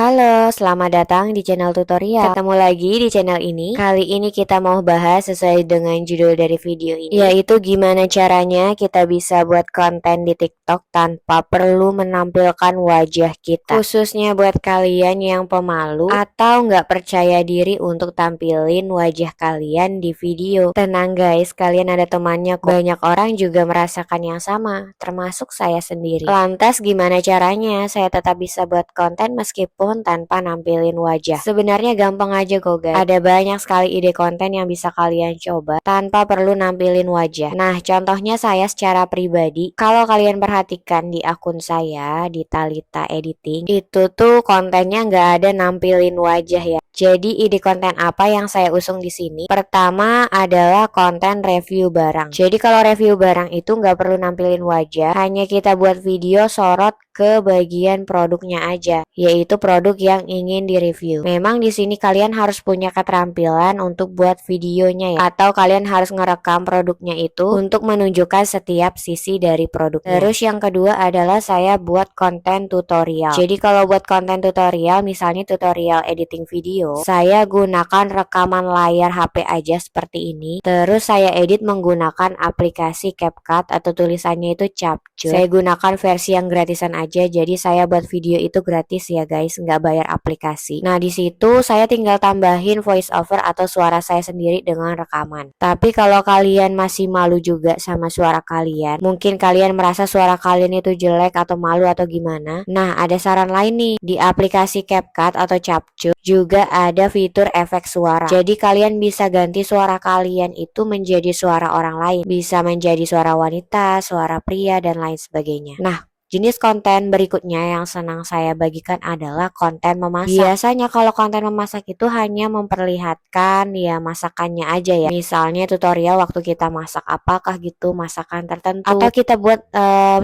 Halo, selamat datang di channel tutorial. Ketemu lagi di channel ini. Kali ini kita mau bahas sesuai dengan judul dari video ini, yaitu gimana caranya kita bisa buat konten di TikTok tanpa perlu menampilkan wajah kita. Khususnya buat kalian yang pemalu atau nggak percaya diri untuk tampilin wajah kalian di video. Tenang guys, kalian ada temannya kok. Banyak orang juga merasakan yang sama, termasuk saya sendiri. Lantas gimana caranya saya tetap bisa buat konten meskipun tanpa nampilin wajah? Sebenarnya gampang aja kok guys. Ada banyak sekali ide konten yang bisa kalian coba tanpa perlu nampilin wajah. Nah, contohnya saya secara pribadi, kalau kalian perhatikan di akun saya di Talita Editing, itu tuh kontennya nggak ada nampilin wajah ya. Jadi ide konten apa yang saya usung di sini? Pertama adalah konten review barang. Jadi kalau review barang itu nggak perlu nampilin wajah, hanya kita buat video sorot ke bagian produknya aja, yaitu produk yang ingin direview. Memang di sini kalian harus punya keterampilan untuk buat videonya ya, atau kalian harus ngerekam produknya itu untuk menunjukkan setiap sisi dari produknya. Terus yang kedua adalah saya buat konten tutorial. Jadi kalau buat konten tutorial, misalnya tutorial editing video, saya gunakan rekaman layar HP aja seperti ini. Terus saya edit menggunakan aplikasi CapCut atau tulisannya itu Capcut. Saya gunakan versi yang gratisan aja, jadi saya buat video itu gratis ya guys, nggak bayar aplikasi. Nah di situ saya tinggal tambahin voice over atau suara saya sendiri dengan rekaman. Tapi kalau kalian masih malu juga sama suara kalian, mungkin kalian merasa suara kalian itu jelek atau malu atau gimana, nah ada saran lain nih. Di aplikasi CapCut atau Capcut juga ada fitur efek suara. Jadi kalian bisa ganti suara kalian itu menjadi suara orang lain, bisa menjadi suara wanita, suara pria, dan lain sebagainya. Nah, jenis konten berikutnya yang senang saya bagikan adalah konten memasak. Biasanya kalau konten memasak itu hanya memperlihatkan ya masakannya aja ya. Misalnya tutorial waktu kita masak apakah gitu, masakan tertentu. Atau kita buat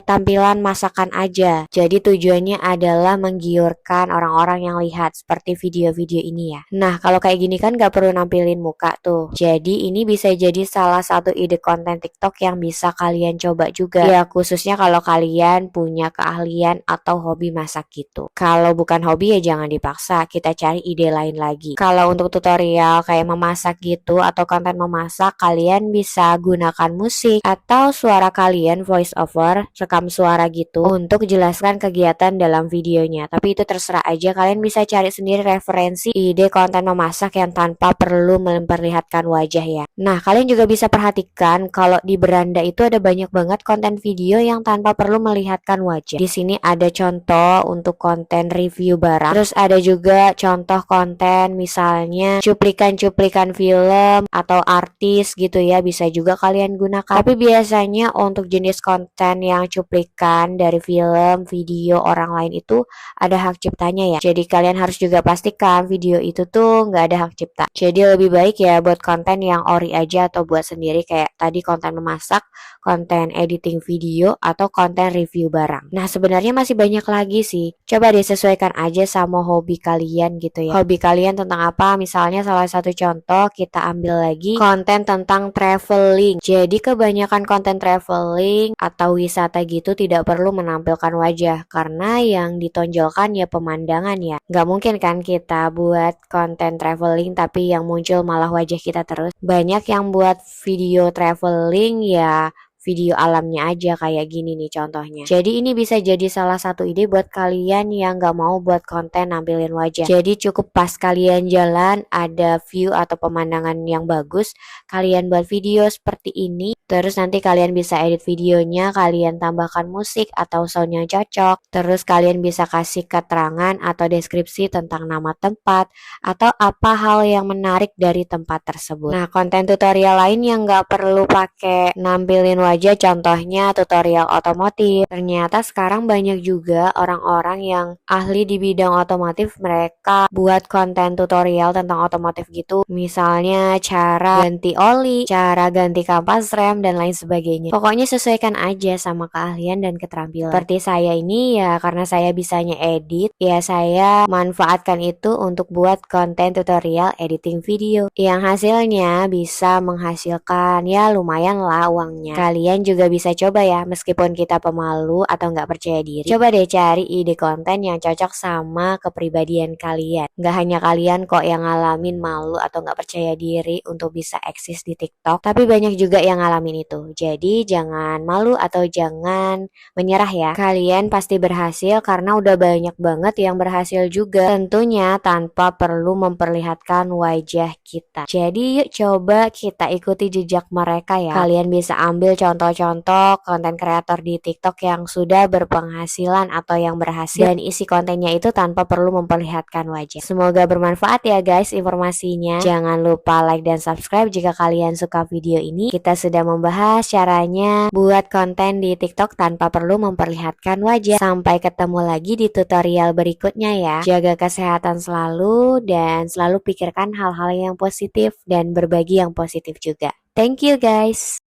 tampilan masakan aja. Jadi tujuannya adalah menggiurkan orang-orang yang lihat seperti video-video ini ya. Nah kalau kayak gini kan gak perlu nampilin muka tuh. Jadi ini bisa jadi salah satu ide konten TikTok yang bisa kalian coba juga. Ya khususnya kalau kalian punya keahlian atau hobi masak gitu. Kalau bukan hobi ya jangan dipaksa, kita cari ide lain lagi. Kalau untuk tutorial kayak memasak gitu atau konten memasak, kalian bisa gunakan musik atau suara kalian voice over, rekam suara gitu untuk jelaskan kegiatan dalam videonya. Tapi itu terserah aja, kalian bisa cari sendiri referensi ide konten memasak yang tanpa perlu memperlihatkan wajah ya. Nah, kalian juga bisa perhatikan kalau di beranda itu ada banyak banget konten video yang tanpa perlu melihatkan wajah. Di sini ada contoh untuk konten review barang. Terus ada juga contoh konten misalnya cuplikan-cuplikan film atau artis gitu ya, bisa juga kalian gunakan. Tapi biasanya untuk jenis konten yang cuplikan dari film, video orang lain itu ada hak ciptanya ya. Jadi kalian harus juga pastikan video itu tuh nggak ada hak cipta. Jadi lebih baik ya buat konten yang ori aja atau buat sendiri kayak tadi konten memasak, konten editing video, atau konten review barang. Nah sebenarnya masih banyak lagi sih. Coba disesuaikan aja sama hobi kalian gitu ya. Hobi kalian tentang apa? Misalnya salah satu contoh kita ambil lagi konten tentang traveling. Jadi kebanyakan konten traveling atau wisata gitu tidak perlu menampilkan wajah karena yang ditonjolkan ya pemandangan ya. Nggak mungkin kan kita buat konten traveling tapi yang muncul malah wajah kita terus. Banyak yang buat video traveling ya video alamnya aja kayak gini nih contohnya. Jadi ini bisa jadi salah satu ide buat kalian yang gak mau buat konten nampilin wajah. Jadi cukup pas kalian jalan ada view atau pemandangan yang bagus, kalian buat video seperti ini. Terus nanti kalian bisa edit videonya, kalian tambahkan musik atau sound yang cocok. Terus kalian bisa kasih keterangan atau deskripsi tentang nama tempat atau apa hal yang menarik dari tempat tersebut. Nah konten tutorial lain yang gak perlu pakai nampilin wajah, contohnya tutorial otomotif. Ternyata sekarang banyak juga orang-orang yang ahli di bidang otomotif, mereka buat konten tutorial tentang otomotif gitu. Misalnya cara ganti oli, cara ganti kampas rem, Instagram dan lain sebagainya. Pokoknya sesuaikan aja sama keahlian dan keterampilan. Seperti saya ini ya, karena saya bisanya edit, ya saya manfaatkan itu untuk buat konten tutorial editing video yang hasilnya bisa menghasilkan ya lumayan lah uangnya. Kalian juga bisa coba ya, meskipun kita pemalu atau nggak percaya diri, coba deh cari ide konten yang cocok sama kepribadian kalian. Nggak hanya kalian kok yang ngalamin malu atau nggak percaya diri untuk bisa eksis di TikTok, tapi banyak juga yang ngalamin itu. Jadi jangan malu atau jangan menyerah ya. Kalian pasti berhasil karena udah banyak banget yang berhasil juga, tentunya tanpa perlu memperlihatkan wajah kita. Jadi yuk coba kita ikuti jejak mereka ya. Kalian bisa ambil contoh-contoh konten kreator di TikTok yang sudah berpenghasilan atau yang berhasil dan isi kontennya itu tanpa perlu memperlihatkan wajah. Semoga bermanfaat ya guys informasinya. Jangan lupa like dan subscribe jika kalian suka video ini. Kita sudah membahas caranya buat konten di TikTok tanpa perlu memperlihatkan wajah. Sampai ketemu lagi di tutorial berikutnya ya. Jaga kesehatan selalu dan selalu pikirkan hal-hal yang positif dan berbagi yang positif juga. Thank you guys.